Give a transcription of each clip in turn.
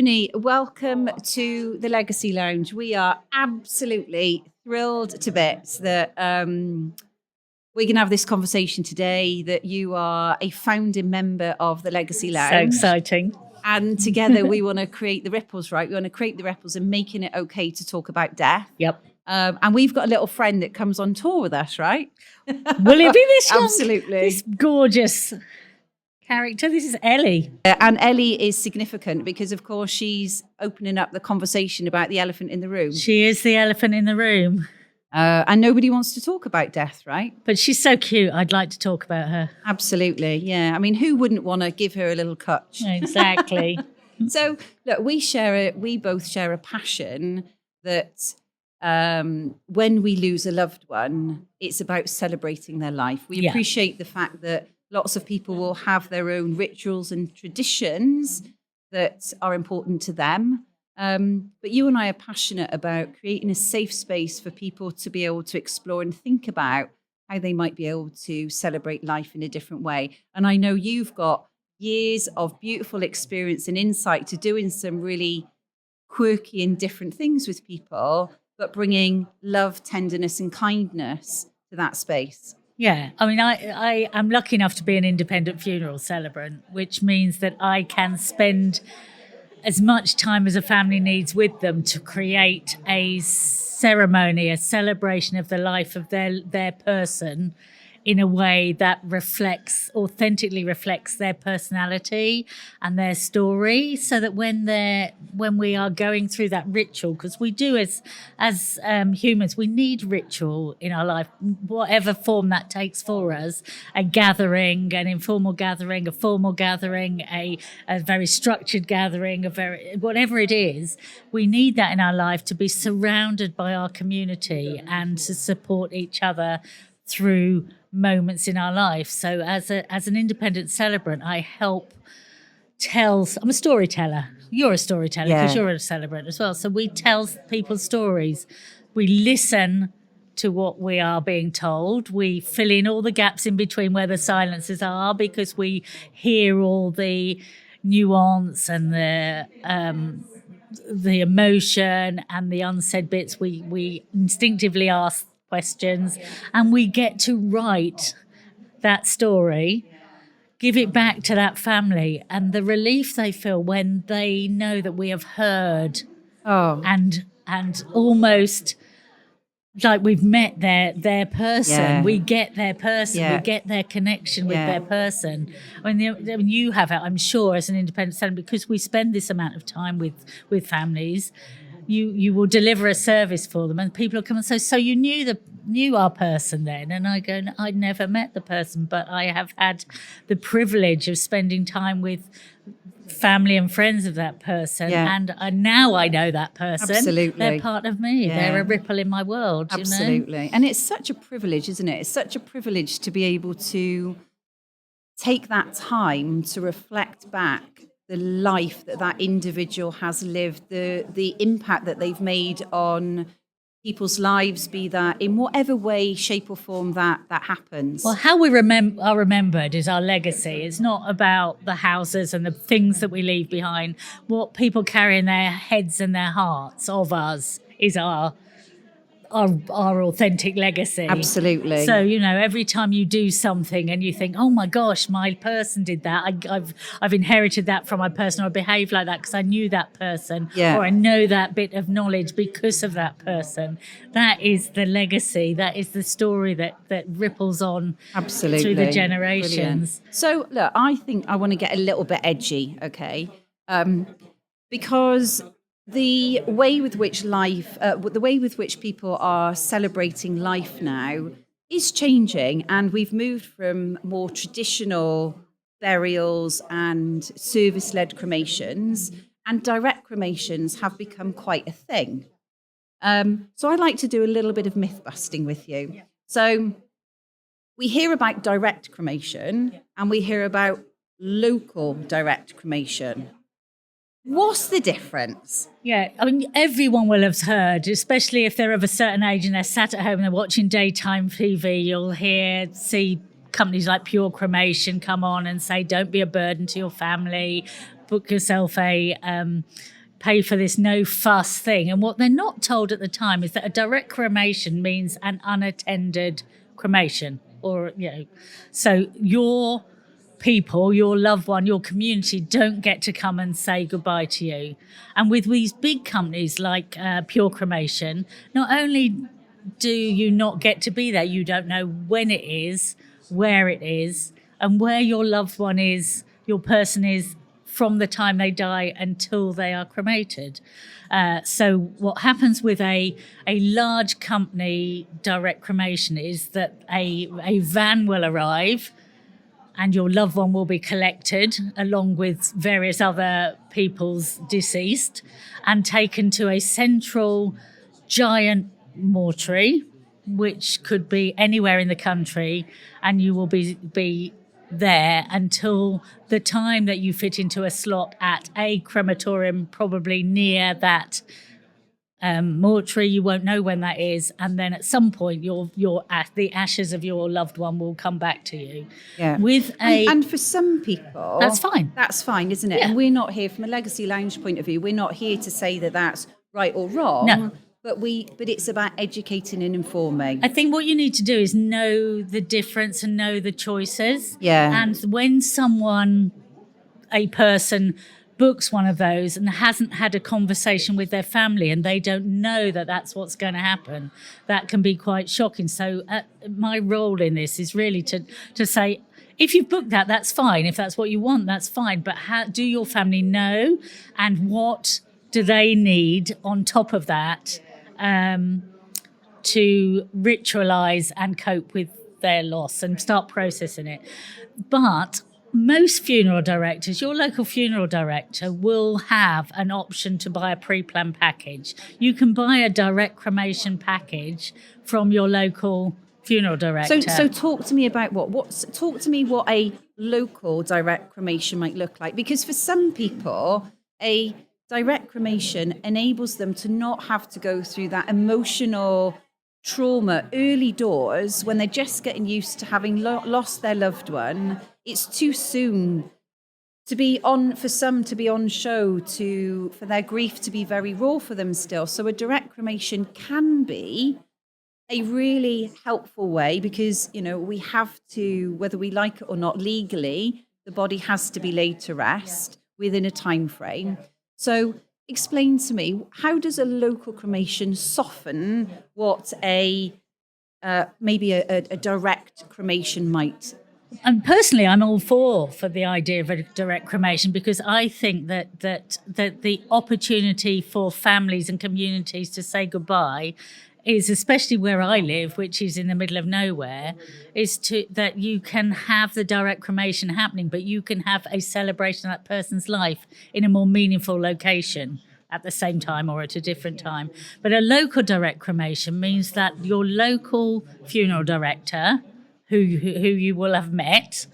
Tony, welcome to the Legacy Lounge. We are absolutely thrilled to bits that we're going to have this conversation today, that you are a founding member of the Legacy Lounge. So exciting. And together we want to create the ripples, right? We want to create the ripples and making it okay to talk about death. Yep. And we've got a little friend that comes on tour with us, right? Will it be this young, Absolutely. this gorgeous character? This is Ellie. And Ellie is significant because, of course, she's opening up the conversation about the elephant in the room. She is the elephant in the room. And nobody wants to talk about death, right? But she's so cute. I'd like to talk about her. Absolutely, yeah. I mean, who wouldn't want to give her a little touch? Exactly. So, look, we both share a passion that when we lose a loved one, it's about celebrating their life. We appreciate the fact that lots of people will have their own rituals and traditions that are important to them. But you and I are passionate about creating a safe space for people to be able to explore and think about how they might be able to celebrate life in a different way. And I know you've got years of beautiful experience and insight to doing some really quirky and different things with people, but bringing love, tenderness and kindness to that space. Yeah, I mean, I am lucky enough to be an independent funeral celebrant, which means that I can spend as much time as a family needs with them to create a ceremony, a celebration of the life of their person in a way that authentically reflects their personality and their story, so that when we are going through that ritual, because we do as humans, we need ritual in our life, whatever form that takes for us, a gathering, an informal gathering, a formal gathering, a very structured gathering, whatever it is, we need that in our life to be surrounded by our community and to support each other through moments in our life. So as an independent celebrant, I help I'm a storyteller. You're a storyteller because you're a celebrant as well. So we tell people's stories. We listen to what we are being told. We fill in all the gaps in between where the silences are, because we hear all the nuance and the emotion and the unsaid bits. We instinctively ask questions, and we get to write that story, give it back to that family, and the relief they feel when they know that we have heard and almost like we've met their person. Yeah. We get their person. Yeah. We get their connection with their person. I mean, you have it, I'm sure, as an independent celebrant, because we spend this amount of time with families. You will deliver a service for them, and people will come and say, so you knew our person then? And I go, I'd never met the person, but I have had the privilege of spending time with family and friends of that person, and now I know that person. Absolutely. They're part of me. Yeah. They're a ripple in my world. Absolutely. You know? And it's such a privilege, isn't it? It's such a privilege to be able to take that time to reflect back the life that individual has lived, the impact that they've made on people's lives, be that in whatever way, shape or form that happens. Well, how we are remembered is our legacy. It's not about the houses and the things that we leave behind. What people carry in their heads and their hearts of us is our authentic legacy. Absolutely. So, every time you do something and you think, oh my gosh, my person did that, I've inherited that from my person, or I behave like that because I knew that person, or I know that bit of knowledge because of that person. That is the legacy. That is the story that ripples on through the generations. Brilliant. So, look, I think I want to get a little bit edgy, okay? Because the way with which people are celebrating life now is changing, and we've moved from more traditional burials and service-led cremations, and direct cremations have become quite a thing. So I'd like to do a little bit of myth busting with you. Yeah. So we hear about direct cremation and we hear about local direct cremation. What's the difference? Yeah, I mean, everyone will have heard, especially if they're of a certain age and they're sat at home and they're watching daytime TV, you'll see companies like Pure Cremation come on and say, don't be a burden to your family, book yourself a pay for this no fuss thing. And what they're not told at the time is that a direct cremation means an unattended cremation, or so your people, your loved one, your community don't get to come and say goodbye to you. And with these big companies like Pure Cremation, not only do you not get to be there, you don't know when it is, where it is, and where your loved one is, your person is, from the time they die until they are cremated. So what happens with a large company direct cremation is that a van will arrive and your loved one will be collected along with various other people's deceased and taken to a central giant mortuary, which could be anywhere in the country, and you will be there until the time that you fit into a slot at a crematorium, probably near that mortuary. You won't know when that is, and then at some point the ashes of your loved one will come back to you. Yeah. And for some people, that's fine. That's fine, isn't it? Yeah. And we're not here from a Legacy Lounge point of view. We're not here to say that that's right or wrong. No. But it's about educating and informing. I think what you need to do is know the difference and know the choices. Yeah. And when a person books one of those and hasn't had a conversation with their family and they don't know that that's what's going to happen, that can be quite shocking. So my role in this is really to say, if you've booked that, that's fine. If that's what you want, that's fine. But do your family know, and what do they need on top of that to ritualize and cope with their loss and start processing it? But most funeral directors, your local funeral director, will have an option to buy a pre-planned package. You can buy a direct cremation package from your local funeral director. So talk to me about talk to me what a local direct cremation might look like, because for some people, a direct cremation enables them to not have to go through that emotional trauma early doors when they're just getting used to having lost their loved one. It's too soon to be on, for some to be on show, for their grief to be very raw for them still. So a direct cremation can be a really helpful way, because, we have to, whether we like it or not, legally, the body has to be laid to rest within a time frame. So explain to me, how does a local cremation soften what maybe a direct cremation might? And personally, I'm all for the idea of a direct cremation, because I think that the opportunity for families and communities to say goodbye is, especially where I live, which is in the middle of nowhere, is that you can have the direct cremation happening, but you can have a celebration of that person's life in a more meaningful location at the same time or at a different time. But a local direct cremation means that your local funeral director, who you will have met,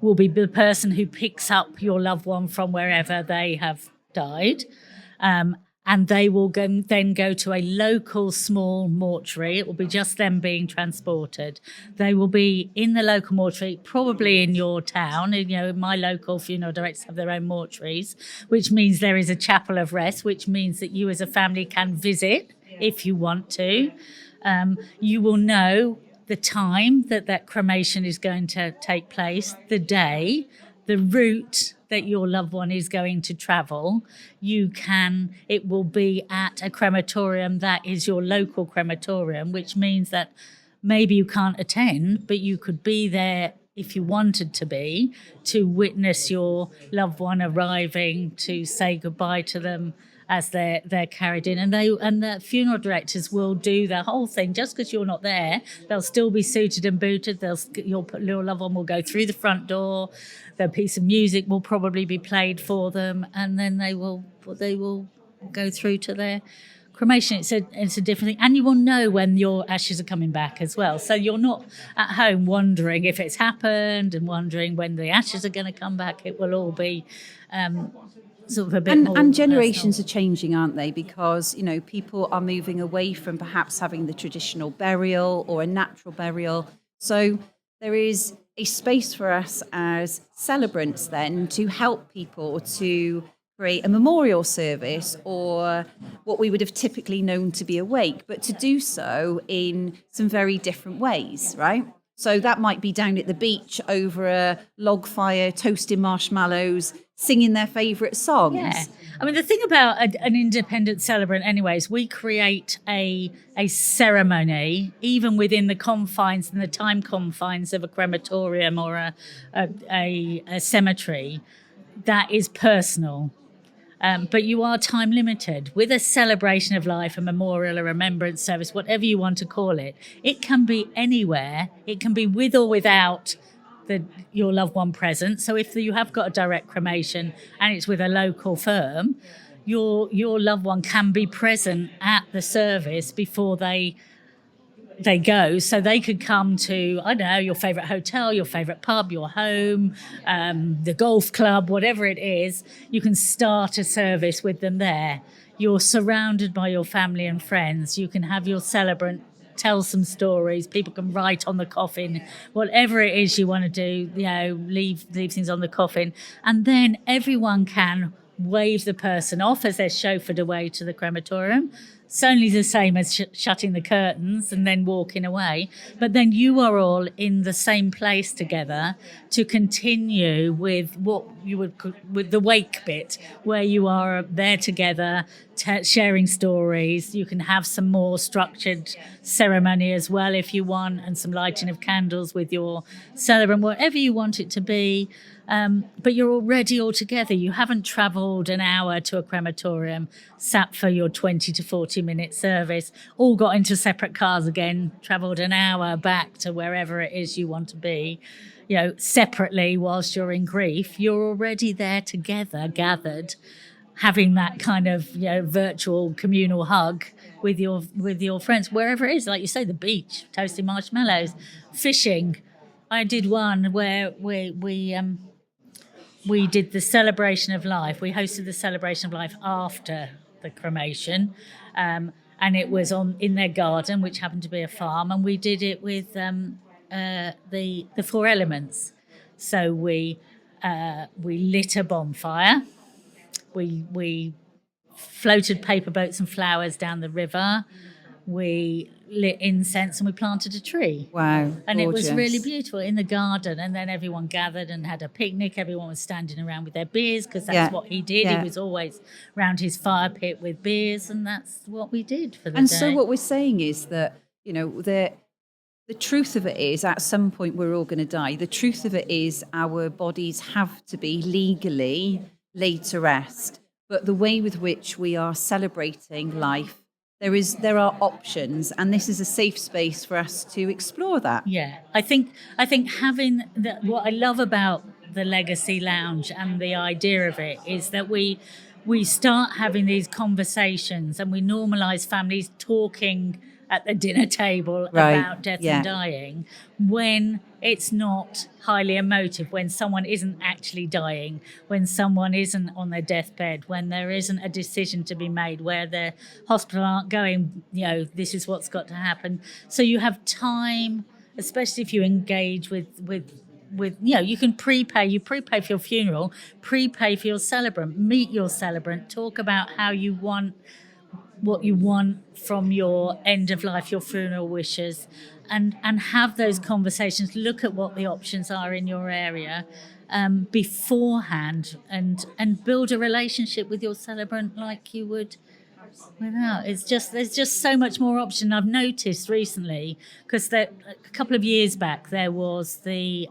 will be the person who picks up your loved one from wherever they have died. And they will then go to a local small mortuary. It will be just them being transported. They will be in the local mortuary, probably in your town. My local funeral directors have their own mortuaries, which means there is a chapel of rest, which means that you as a family can visit if you want to. You will know the time that cremation is going to take place, the day, the route that your loved one is going to travel. It will be at a crematorium that is your local crematorium, which means that maybe you can't attend, but you could be there if you wanted to be, to witness your loved one arriving, to say goodbye to them as they're carried in. And the funeral directors will do the whole thing. Just because you're not there, they'll still be suited and booted. Your loved one will go through the front door. Their piece of music will probably be played for them, and then they will go through to their cremation. It's a different thing, and you will know when your ashes are coming back as well. So you're not at home wondering if it's happened and wondering when the ashes are going to come back. It will all be sort of a bit more. And generations are changing, aren't they? Because people are moving away from perhaps having the traditional burial or a natural burial. So there is a space for us as celebrants then to help people to create a memorial service or what we would have typically known to be a wake, but to do so in some very different ways, right? So that might be down at the beach over a log fire, toasting marshmallows, singing their favourite songs. Yeah. I mean, the thing about an independent celebrant anyways, we create a ceremony, even within the confines and the time confines of a crematorium or a cemetery, that is personal. But you are time limited. With a celebration of life, a memorial, a remembrance service, whatever you want to call it, it can be anywhere. It can be with or without your loved one present. So if you have got a direct cremation and it's with a local firm, your loved one can be present at the service before they go, so they could come to, I don't know, your favourite hotel, your favourite pub, your home, the golf club, whatever it is. You can start a service with them there. You're surrounded by your family and friends. You can have your celebrant tell some stories. People can write on the coffin, whatever it is you want to do, leave things on the coffin. And then everyone can wave the person off as they're chauffeured away to the crematorium. It's only the same as shutting the curtains and then walking away. But then you are all in the same place together to continue with what you would, with the wake bit, where you are there together, sharing stories. You can have some more structured ceremony as well if you want, and some lighting of candles with your celebrant, whatever you want it to be. But you're already all together. You haven't travelled an hour to a crematorium, sat for your 20 to 40 minute service, all got into separate cars again, travelled an hour back to wherever it is you want to be, separately whilst you're in grief. You're already there together, gathered, having that kind of virtual communal hug with your friends, wherever it is, like you say, the beach, toasting marshmallows, fishing. I did one where we did the celebration of life. We hosted the celebration of life after the cremation, and it was in their garden, which happened to be a farm, and we did it with the four elements. So we lit a bonfire. We floated paper boats and flowers down the river. We lit incense and we planted a tree. Wow. And gorgeous. It was really beautiful in the garden. And then everyone gathered and had a picnic. Everyone was standing around with their beers because that's what he did. Yeah. He was always around his fire pit with beers, and that's what we did for the day. And so what we're saying is that, the truth of it is at some point we're all going to die. The truth of it is our bodies have to be legally laid to rest. But the way with which we are celebrating life, there are options, and this is a safe space for us to explore that. Yeah, I think having what I love about the Legacy Lounge and the idea of it is that we start having these conversations and we normalise families talking at the dinner table about death and dying when it's not highly emotive, when someone isn't actually dying, when someone isn't on their deathbed, when there isn't a decision to be made, where the hospital aren't going, this is what's got to happen. So you have time, especially if you engage with you can prepay for your funeral, prepay for your celebrant, meet your celebrant, talk about what you want from your end of life, your funeral wishes, and have those conversations. Look at what the options are in your area beforehand, and build a relationship with your celebrant like you would without. There's just so much more option. I've noticed recently, because a couple of years back there was the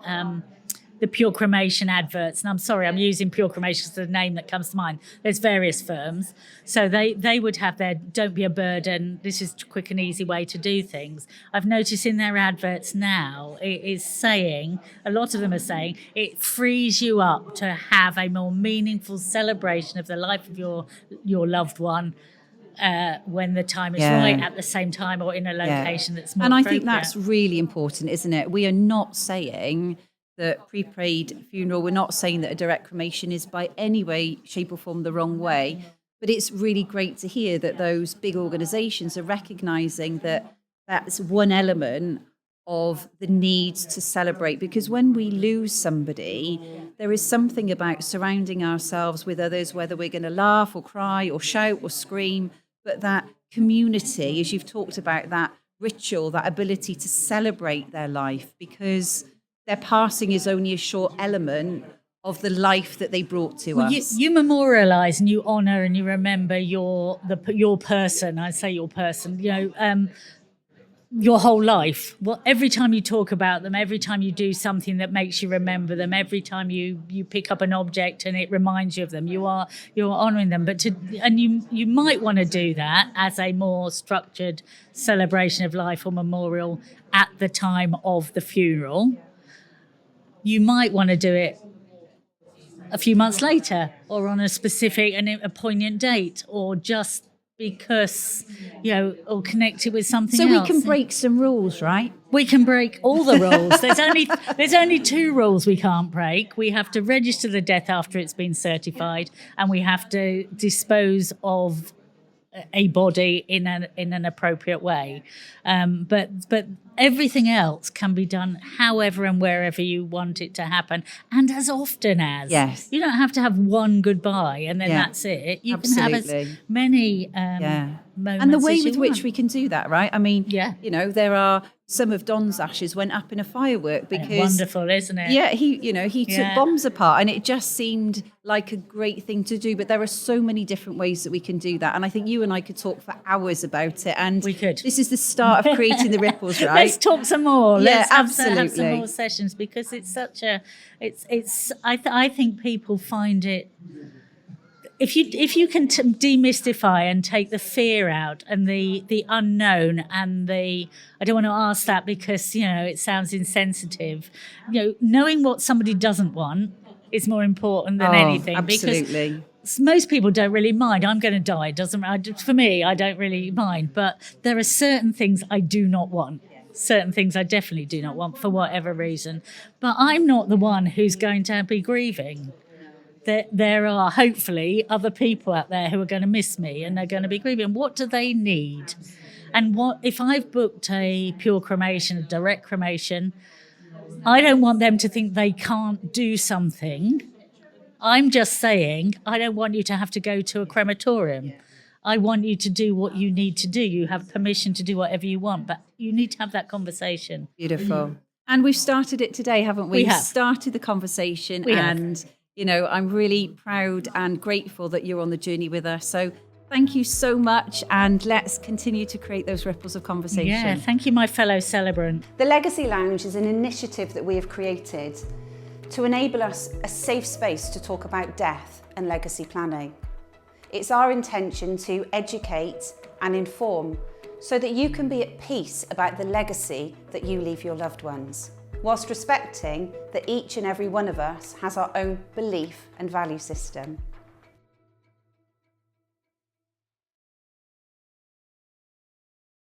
pure cremation adverts, and I'm sorry, I'm using pure cremation as the name that comes to mind. There's various firms, so they would have their "Don't be a burden. This is a quick and easy way to do things." I've noticed in their adverts now, it is saying, a lot of them are saying, it frees you up to have a more meaningful celebration of the life of your loved one. When the time is right, at the same time, or in a location that's more appropriate. I think that's really important, isn't it? We are not saying that pre-paid funeral, we're not saying that a direct cremation is by any way, shape or form the wrong way, but it's really great to hear that those big organisations are recognising that that's one element of the need to celebrate, because when we lose somebody, there is something about surrounding ourselves with others, whether we're going to laugh or cry or shout or scream, but that community, as you've talked about, that ritual, that ability to celebrate their life, because their passing is only a short element of the life that they brought to us. You memorialise and you honour and you remember your person. I say your person. Your whole life. Well, every time you talk about them, every time you do something that makes you remember them, every time you pick up an object and it reminds you of them, you're honouring them. And you might want to do that as a more structured celebration of life or memorial at the time of the funeral. You might want to do it a few months later, or on a specific and a poignant date, or just because, or connect it with something else. So we can break some rules, right? We can break all the rules. There's only 2 rules we can't break. We have to register the death after it's been certified, and we have to dispose of a body in an appropriate way. But everything else can be done however and wherever you want it to happen, and as often as. Yes. You don't have to have one goodbye and then that's it. You can have as many moments. And the way with which we can do that, right? I mean, Yeah. There are some of Don's ashes went up in a firework because wonderful, isn't it? Yeah, he took bombs apart, and it just seemed like a great thing to do. But there are so many different ways that we can do that, and I think you and I could talk for hours about it. And we could. This is the start of creating the ripples, right? Let's talk some more. Yeah, Let's absolutely. have some more sessions, because it's such a. I think people find it. If you can demystify and take the fear out and the unknown and I don't want to ask that because it sounds insensitive. Knowing what somebody doesn't want is more important than anything. Absolutely. Because most people don't really mind. I'm going to die. For me, I don't really mind. But there are certain things I do not want. Certain things I definitely do not want for whatever reason. But I'm not the one who's going to be grieving. There are hopefully other people out there who are going to miss me and they're going to be grieving. What do they need? And what if I've booked a pure cremation, a direct cremation, I don't want them to think they can't do something. I'm just saying, I don't want you to have to go to a crematorium. I want you to do what you need to do. You have permission to do whatever you want, but you need to have that conversation. Beautiful. And we've started it today, haven't we? We have. Started the conversation, and I'm really proud and grateful that you're on the journey with us. So thank you so much, and let's continue to create those ripples of conversation. Yeah, thank you, my fellow celebrant. The Legacy Lounge is an initiative that we have created to enable us a safe space to talk about death and legacy planning. It's our intention to educate and inform so that you can be at peace about the legacy that you leave your loved ones, whilst respecting that each and every one of us has our own belief and value system.